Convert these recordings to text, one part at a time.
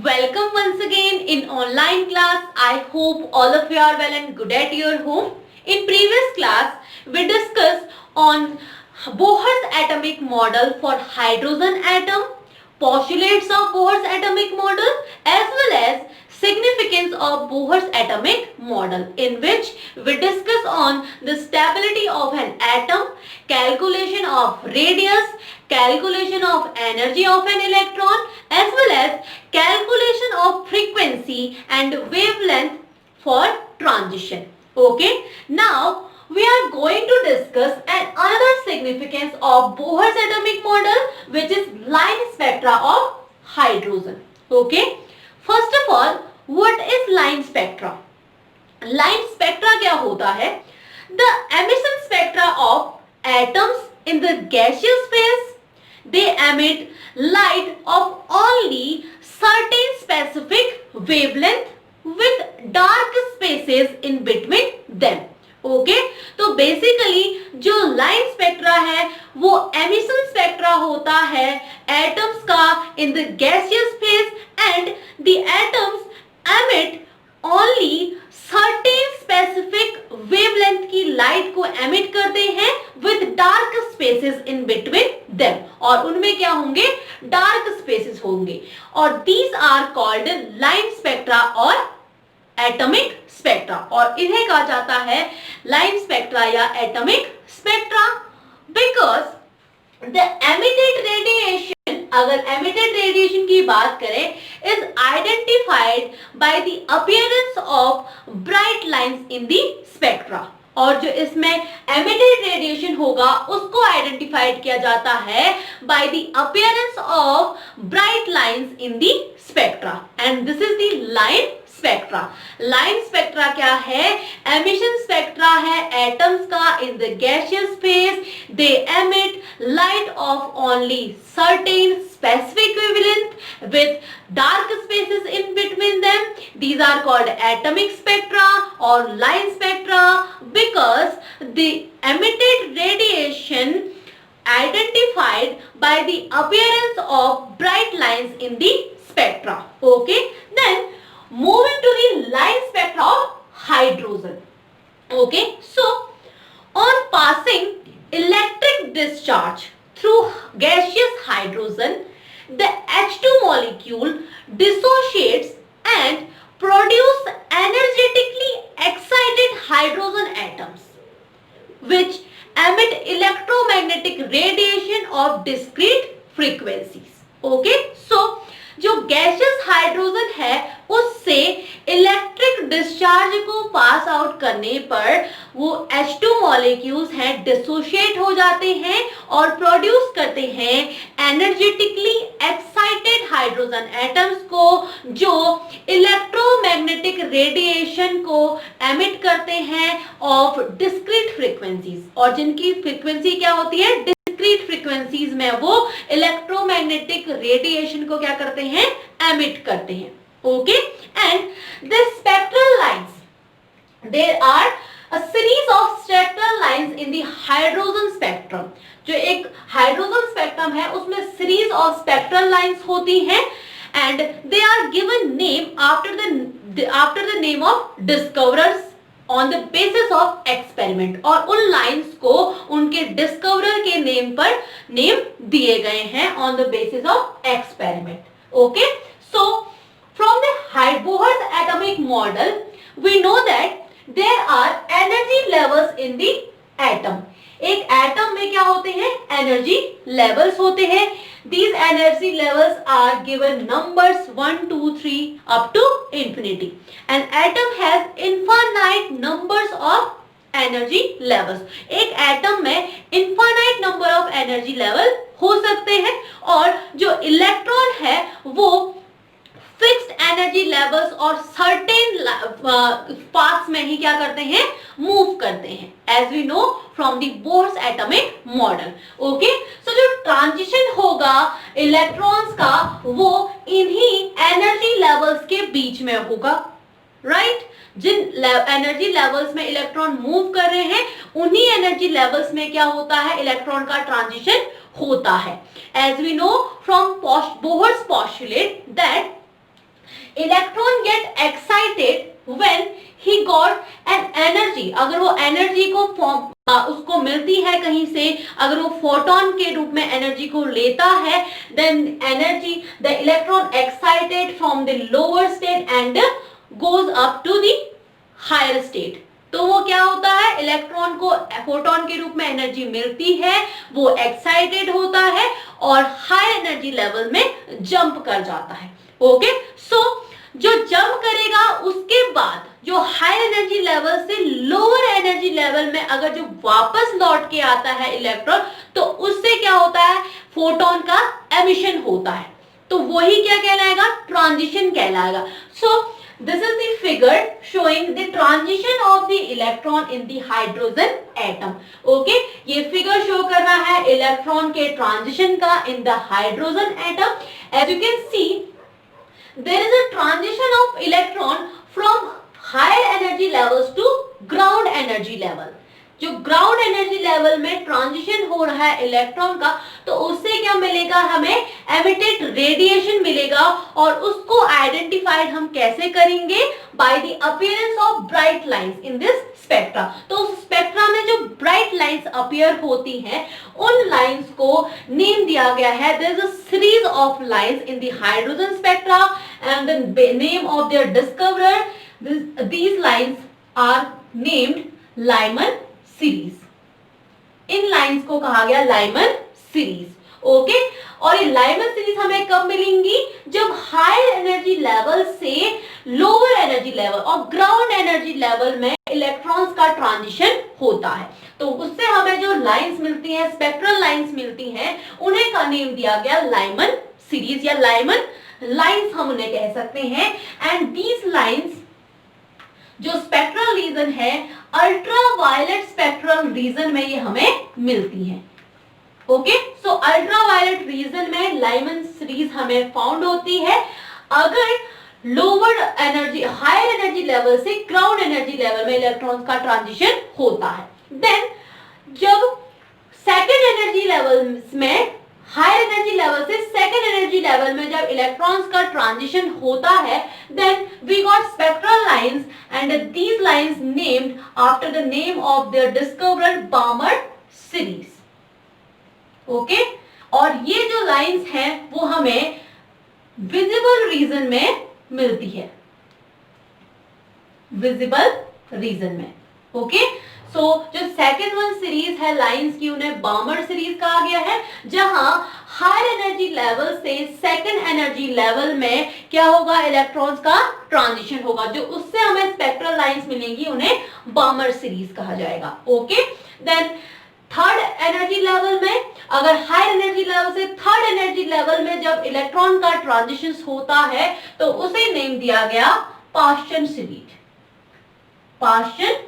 Welcome once again in online class. I hope all of you are well and good at your home. In previous class, we discussed on Bohr's atomic model for hydrogen atom, postulates of Bohr's atomic model, as well as significance of Bohr's atomic model, in which we discuss on the stability of an atom, calculation of radius, calculation of energy of an electron, as well as calculation of frequency and wavelength for transition. Okay, now we are going to discuss another significance of Bohr's atomic model, which is line spectra of hydrogen. Okay, first of all, what is line spectra? Line spectra क्या होता है? The emission spectra of atoms in the gaseous phase, they emit light of only certain specific wavelength with dark spaces in between them. Okay तो basically जो line spectra है वो emission spectra होता है atoms का in the gaseous phase and the atoms emit only certain specific wavelength की light को emit करते हैं with dark spaces in between them, और उनमें क्या होंगे? डार्क स्पेसेस होंगे, और these are called line spectra और एटॉमिक स्पेक्ट्रा, और इन्हें कहा जाता है लाइन स्पेक्ट्रा या atomic spectra because the emitted radiation, अगर एमिटेड रेडिएशन की बात करें, is identified by the appearance of bright lines in the spectra, और जो इसमें एमिटेड रेडिएशन होगा उसको आइडेंटिफाइड किया जाता है by the appearance of bright lines in the spectra, and this is the line spectra. Line spectra क्या है? एमिशन स्पेक्ट्रा है एटम्स का in the gaseous phase. They emit light of only certain specific wavelength with dark spaces in between them. These are called atomic spectra or line spectra because the emitted radiation identified by the appearance of bright lines in the spectra. Okay, then moving to the line spectra of hydrogen. Okay, so on passing electric discharge through gaseous hydrogen, the H2 molecule dissociates and produce energetically excited hydrogen atoms which emit electromagnetic radiation of discrete frequencies. Okay, so जो gaseous hydrogen है उससे electric discharge को pass out करने पर वो H2 molecules हैं dissociate हो जाते हैं और प्रोड्यूस करते हैं एनर्जेटिकली एक्साइटेड हाइड्रोजन एटम्स को जो इलेक्ट्रोमैग्नेटिक रेडिएशन को एमिट करते हैं ऑफ डिस्क्रीट फ्रीक्वेंसीज, और जिनकी फ्रीक्वेंसी क्या होती है? डिस्क्रीट फ्रीक्वेंसीज में वो इलेक्ट्रोमैग्नेटिक रेडिएशन को क्या करते हैं? एमिट करते हैं. Okay, and the spectral lines, there are a series of spectral lines in the hydrogen spectrum. जो एक हाइड्रोजन स्पेक्ट्रम है उसमें सीरीज ऑफ स्पेक्ट्रल लाइंस होती हैं and they are given name after the name of discoverers on the basis of experiment, और उन lines को उनके डिस्कवरर के नेम पर नेम दिए गए हैं on the basis of experiment. Okay, so from the Bohr's atomic model we know that there are energy levels in the atom. एक एटम में क्या होते हैं? एनर्जी लेवल्स होते हैं. These energy levels are given numbers 1, 2, 3 up to infinity. An atom has infinite numbers of energy levels. एक atom में infinite number of energy level हो सकते हैं, और जो इलेक्ट्रॉन है वो फिक्स्ड एनर्जी लेवल्स और सर्टेन पाथ्स में ही क्या करते हैं? मूव करते हैं, as we know from the Bohr's atomic model. Okay, so जो ट्रांजिशन होगा इलेक्ट्रॉन्स का वो इन्हीं एनर्जी लेवल्स के बीच में होगा, राइट? जिन एनर्जी लेवल्स में इलेक्ट्रॉन मूव कर रहे हैं उन्हीं एनर्जी लेवल्स में क्या होता है? इलेक्ट्रॉन का ट्रांजिशन होता है. As we know from Bohr's postulate that electron get excited when he got an energy, अगर वो एनर्जी को उसको मिलती है कहीं से, अगर वो फोटोन के रूप में एनर्जी को लेता है, then energy the electron excited from the lower state and goes up to the higher state. तो वो क्या होता है, इलेक्ट्रॉन को फोटोन के रूप में एनर्जी मिलती है, वो एक्साइटेड होता है और हाई एनर्जी लेवल में जंप कर जाता है। ओके, सो जो जंप करेगा उसके बाद जो हाई एनर्जी लेवल से लोअर एनर्जी लेवल में अगर जो वापस लौट के आता है इलेक्ट्रॉन, तो उससे क्या होता है, फोटोन का एमिशन होता है। तो वही क्या कहलाएगा, ट्रांजिशन कहलाएगा। सो this is the figure showing the transition of the electron in the hydrogen atom. Okay, ये figure show कर रहा है इलेक्ट्रॉन के ट्रांजिशन का in the hydrogen atom. As you can see, there is a transition of electron from higher energy levels to ground energy level. जो ground energy level में transition हो रहा है इलेक्ट्रॉन का, तो उससे क्या मिलेगा, हमें एमिटेड रेडिएशन मिलेगा। और उसको आइडेंटिफाइड हम कैसे करेंगे, by the appearance of bright lines in this spectra. तो उस स्पेक्ट्रा में जो ब्राइट लाइंस अपीयर होती हैं, उन लाइंस को नेम दिया गया है, there is a series of lines in the hydrogen spectra and the name of their discoverer, these lines are named Lyman series. इन लाइंस को कहा गया लाइमन सीरीज। ओके, और ये लाइमन सीरीज हमें कब मिलेंगी, जब हायर एनर्जी लेवल से लोअर एनर्जी लेवल और ग्राउंड एनर्जी लेवल में इलेक्ट्रॉन्स का ट्रांजिशन होता है। तो उससे हमें जो लाइंस मिलती हैं, स्पेक्ट्रल लाइंस मिलती हैं, उन्हें का नेम दिया गया लाइमन सीरीज या लाइमन लाइंस हम उन्हें कह सकते हैं। एंड दीज लाइंस जो स्पेक्ट्रल रीजन है, अल्ट्रावायलेट स्पेक्ट्रल रीजन में ये हमें मिलती है। ओके, सो अल्ट्रावायलेट रीजन में लाइमन सीरीज हमें फाउंड होती है अगर lower energy higher energy level से ग्राउंड एनर्जी लेवल में इलेक्ट्रॉन्स का ट्रांजिशन होता है। देन जब सेकेंड एनर्जी लेवल में, हायर एनर्जी लेवल से सेकेंड एनर्जी लेवल में जब इलेक्ट्रॉन्स का ट्रांजिशन होता है, then we got spectral lines and these lines named after the name of their discoverer Balmer series. Okay, और ये जो लाइंस हैं वो हमें विजिबल रीजन में मिलती है, विजिबल रीजन में। ओके, सो जो सेकेंड वन सीरीज है लाइंस की, उन्हें बामर सीरीज कहा गया है, जहां हायर एनर्जी लेवल से सेकेंड एनर्जी लेवल में क्या होगा, इलेक्ट्रॉन्स का ट्रांजिशन होगा। जो उससे हमें स्पेक्ट्रल लाइंस मिलेंगी, उन्हें बामर सीरीज कहा जाएगा। Okay, then third energy level में, अगर हायर एनर्जी लेवल से थर्ड एनर्जी लेवल में जब इलेक्ट्रॉन का ट्रांजिशन होता है, तो उसे नेम दिया गया पाश्चन series, पाश्चन।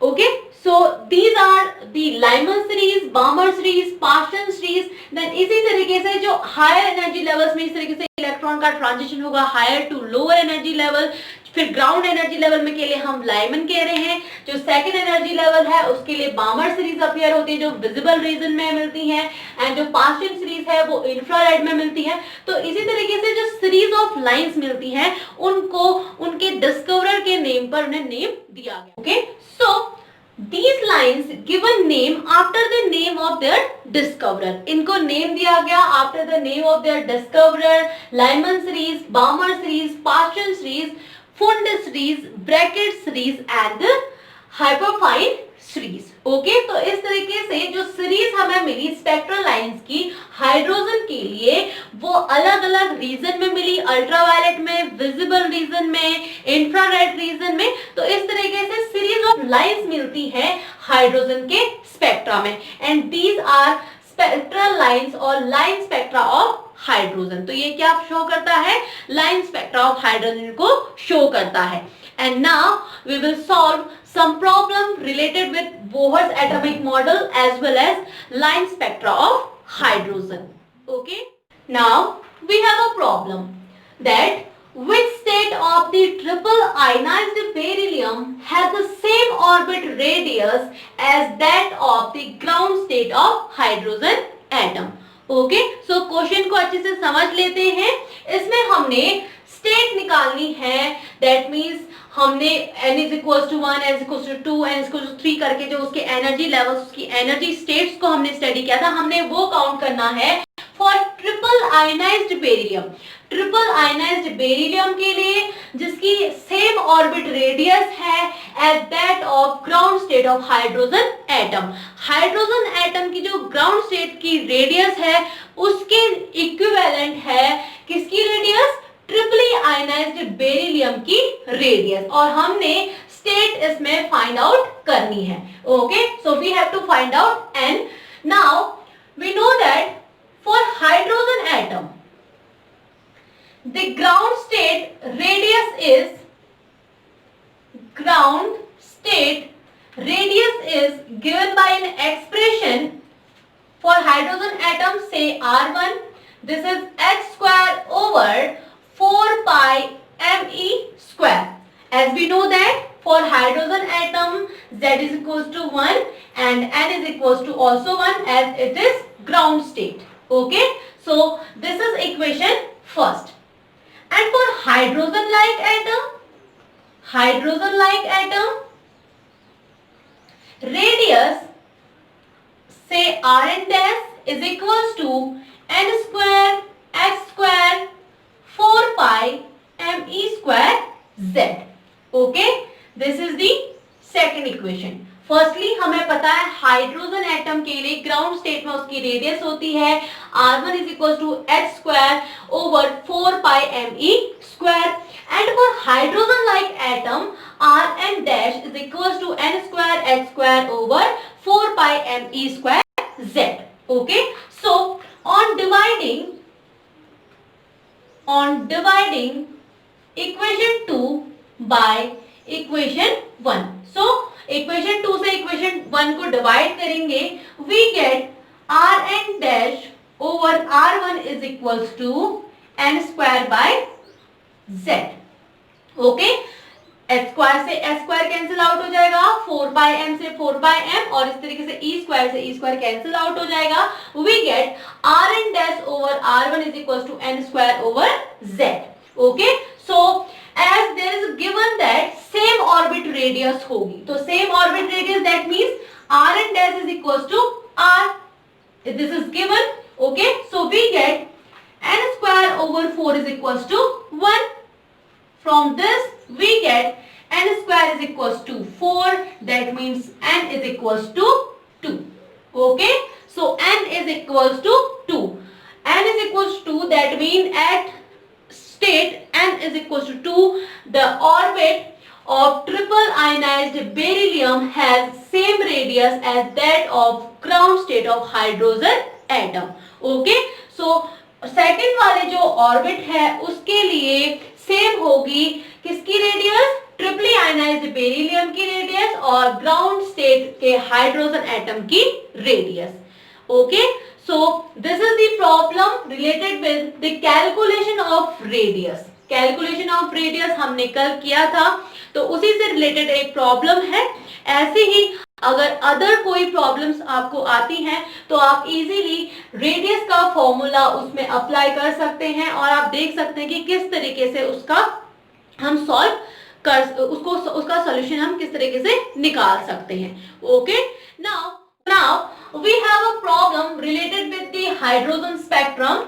Okay, so these are the Lyman series, Balmer series, Paschen series. Then इसी तरीके से जो हायर एनर्जी लेवल्स में इस तरीके से इलेक्ट्रॉन का ट्रांजिशन होगा higher to lower energy level, फिर ग्राउंड एनर्जी लेवल में के लिए हम लाइमन कह रहे हैं। जो सेकंड एनर्जी लेवल है उसके लिए बामर सीरीज अपीयर होती है, जो विजिबल रीजन में मिलती है, एंड जो पाश्चन सीरीज है वो इंफ्रारेड में मिलती है। तो इसी तरीके से जो सीरीज ऑफ लाइंस मिलती हैं, उनको उनके डिस्कवरर के नेम पर उन्हें नेम दिया गया। Okay, so these lines given name after the name of their discoverer, इनको नेम दिया गया after the name of their discoverer, Lyman series, Balmer series, Paschen series, Fund series, Brackett series and Hyperfine series। Okay, तो इस तरीके से जो series हमें मिली spectral lines की हाइड्रोजन के लिए, वो अलग अलग रीजन में मिली, अल्ट्रावायलेट में, विजिबल रीजन में, इंफ्रारेड रीजन में। तो इस तरीके से सीरीज ऑफ लाइंस मिलती है हाइड्रोजन के स्पेक्ट्रा में, and these are spectral lines और लाइन स्पेक्ट्रा ऑफ हाइड्रोजन। तो ये क्या शो करता है, लाइन स्पेक्ट्रा ऑफ हाइड्रोजन को शो करता है। And now we will solve some problem related with Bohr's atomic model as well as line spectra of hydrogen. Okay. Now we have a problem that which state of the triple ionized beryllium has the same orbit radius as that of the ground state of hydrogen atom. Okay, so question को अच्छे से समझ लेते हैं। इसमें हमने state निकालनी है, दैट मीन्स हमने n is equal to 1, n is equal to 2, n is equal to 3 करके जो उसके एनर्जी लेवल्स, उसकी एनर्जी स्टेट्स को हमने स्टडी किया था, हमने वो काउंट करना है for triple ionized beryllium. Triple ionized beryllium के लिए जिसकी सेम ऑर्बिट रेडियस है as that of ground state of hydrogen atom. Hydrogen atom की जो ग्राउंड स्टेट की रेडियस है उसके इक्विवेलेंट है किसकी रेडियस? ट्रिपली आयनाइज्ड बेरिलियम की रेडियस, और हमने स्टेट इसमें फाइंड आउट करनी है। Okay, so we have to find out n। Now we know that for hydrogen atom the ground state radius is given by an expression for hydrogen atom, say R1, this is h square over 4 pi me square. As we know that for hydrogen atom z is equals to 1 and n is equals to also 1 as it is ground state. Okay, so this is equation first. And for hydrogen like atom radius say Rn dash is equals to n square h square 4 pi me square z. Okay, this is the second equation. Firstly हमें पता है hydrogen atom के लिए ground state में उसकी radius होती है R1 is equals to h square over 4 pi me square, and for hydrogen like atom Rn dash is equals to n square h square over 4 pi me square z. Okay, so on dividing equation 2 by equation 1, so equation 2 से equation 1 को divide करेंगे, we get Rn dash over R1 is equals to n square by z. Okay, h square से s square cancel out हो जाएगा, 4 पाई m से 4 पाई m, और इस तरीके से e स्क्वायर से e स्क्वायर कैंसिल आउट हो जाएगा. We get Rn dash over R1 is equals to n square over z. Okay, so as there is given that same orbit radius होगी, तो same orbit radius that means Rn dash is equals to R. This is given. Okay, so we get n square over 4 is equals to 1. From this we get n square is equals to 4. That means n is equals to 2. Okay, so n is equals to 2. N is equals to 2. That means at state n is equals to 2, the orbit of triple ionized beryllium has same radius as that of ground state of hydrogen atom. Okay, so second वाले जो orbit है उसके लिए same होगी किसकी radius? Triply ionized beryllium की radius और ground state के हाइड्रोजन एटम की radius. Okay, so this is the problem related with the calculation of radius. Calculation of radius हमने कल किया था, तो उसी से रिलेटेड एक प्रॉब्लम है. ऐसे ही अगर अदर कोई प्रॉब्लम्स आपको आती हैं तो आप इजीली रेडियस का फॉर्मूला उसमें अप्लाई कर सकते हैं और आप देख सकते हैं कि किस तरीके से उसका हम सॉल्व कर उसका सॉल्यूशन हम किस तरीके से निकाल सकते हैं. Okay, now we have a problem related with the hydrogen spectrum.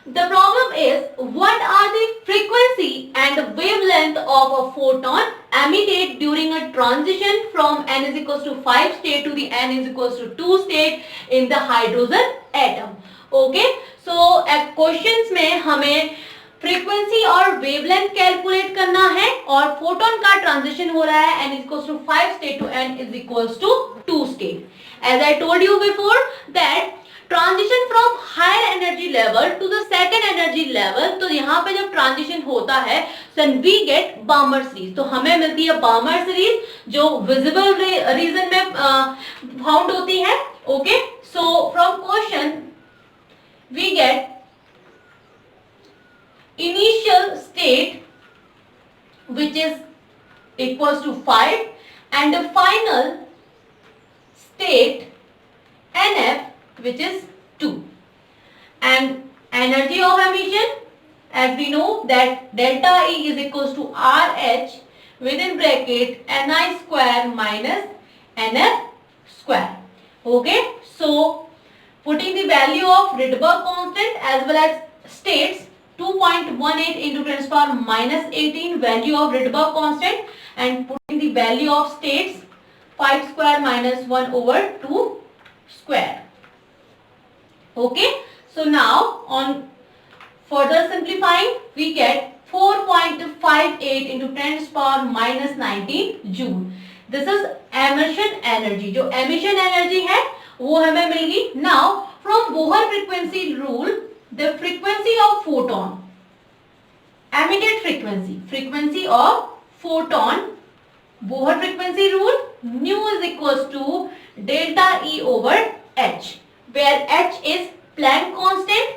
The problem is, what are the frequency and wavelength of a photon emitted during a transition from n is equals to 5 state to the n is equals to 2 state in the hydrogen atom. Okay, so at questions में हमें frequency और wavelength calculate करना है और photon का transition हो रहा है n is equals to 5 state to n is equals to 2 state. As I told you before that transition from higher energy level to the second energy level, तो यहाँ पे जब ट्रांजिशन होता है then we get Balmer series. तो हमें मिलती है बार्मर सीरीज जो विजिबल रीजन में फाउंड होती है. Okay, so from question we get initial state which is equals to 5 and the final state NF which is 2. And energy of emission, as we know that delta E is equals to RH within bracket Ni square minus Nf square. Okay, so putting the value of Rydberg constant as well as states 2.18 into 10 to the power minus 18 value of Rydberg constant, and putting the value of states 5 square minus 1 over 2 square. Okay, so now on further simplifying, we get 4.58 into 10 to the power minus 19 joule. This is emission energy. जो emission energy है वो हमें मिलेगी. Now from Bohr frequency rule, the frequency of photon, emitted frequency of photon, Bohr frequency rule, nu is equals to delta E over h, where h is Planck constant.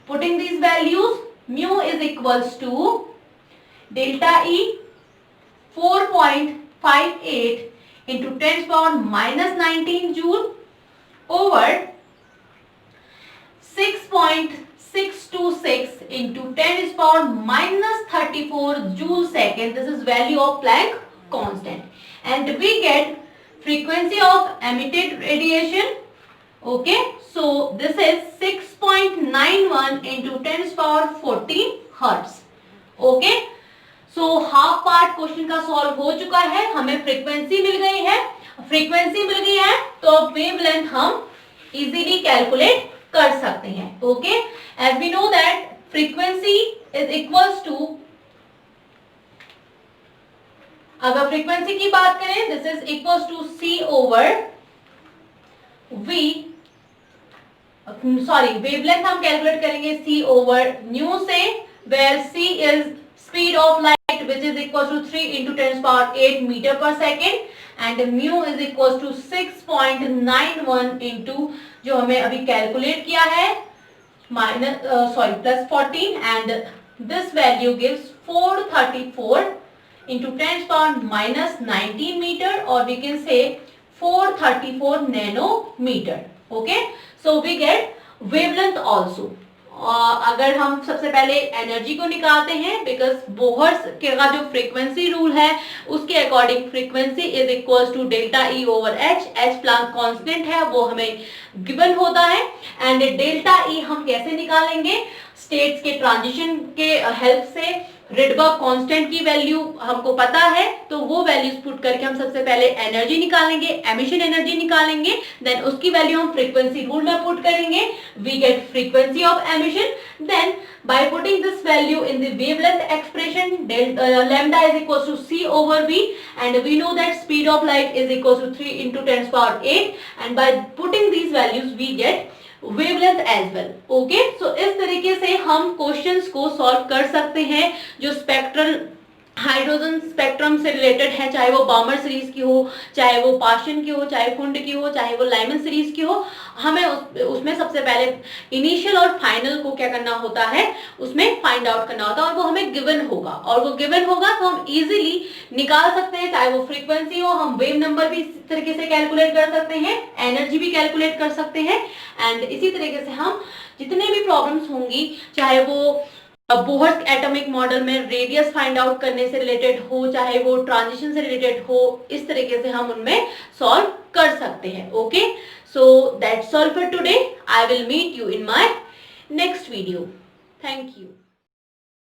Putting these values, mu is equals to delta E 4.58 into 10 to the power minus 19 joule over 6.626 into 10 to the power minus 34 joule second. This is value of Planck constant, and we get frequency of emitted radiation. Okay, so this is 6.91 into 10 to the power 14 hertz. Okay, so half part question का solve हो चुका है. हमें frequency मिल गई है, तो wavelength हम easily calculate कर सकते हैं. Okay, as we know that frequency is equals to, अगर फ्रीक्वेंसी की बात करें, this is equals to c over v, sorry wavelength हम कैलकुलेट करेंगे सी ओवर न्यू से, where c is speed of light which is equal to 3 into 10 to the power 8 metre पर second, and mu is equal to 6.91 into जो हमें अभी calculate किया है plus 14, and this value gives 434 into 10 to the power minus 19 meter, or we can say 434 nanometer. Okay, so we get wavelength also. अगर हम सबसे पहले एनर्जी को निकालते हैं, बिकॉज बोहर का जो फ्रीक्वेंसी रूल है उसके according frequency is equals to delta E over h. H Planck constant है, वो हमें गिवन होता है. एंड डेल्टा ई हम कैसे निकालेंगे? स्टेट्स के ट्रांजिशन के हेल्प से. रिडबर्ग कांस्टेंट की वैल्यू हमको पता है, तो वो वैल्यूज पुट करके हम सबसे पहले एनर्जी निकालेंगे, एमिशन एनर्जी निकालेंगे, देन उसकी वैल्यू हम फ्रीक्वेंसी रूल में पुट करेंगे. We get frequency of emission. Then by putting this value in the wavelength expression, lambda is equal to c over v, and we know that speed of light is equal to 3 into 10 to the power 8, and by putting these values we get wavelength as well. Okay, so इस तरीके से हम questions को solve कर सकते हैं जो spectral hydrogen spectrum से रिलेटेड है, चाहे वो बामर सीरीज की हो, चाहे वो पाशन की हो, चाहे फुंड की हो, चाहे वो लाइमन सीरीज की हो. हमें उसमें सबसे पहले इनिशियल और फाइनल को क्या करना होता है, उसमें फाइंड आउट करना होता है, और वो हमें गिवन होगा, और वो गिवन होगा तो हम इजीली निकाल सकते हैं. चाहे वो फ्रीक्वेंसी हो, हम वेव नंबर भी इस तरीके से कैलकुलेट कर सकते हैं, एनर्जी भी कैलकुलेट कर सकते हैं, एंड इसी तरीके से हम जितने भी प्रॉब्लम्स होंगी, चाहे वो बोहर एटॉमिक मॉडल में रेडियस फाइंड आउट करने से रिलेटेड हो, चाहे वो ट्रांजिशन से रिलेटेड हो, इस तरीके से हम उनमें सॉल्व कर सकते हैं. Okay, so that's all for today. I will meet you in my next video. Thank you.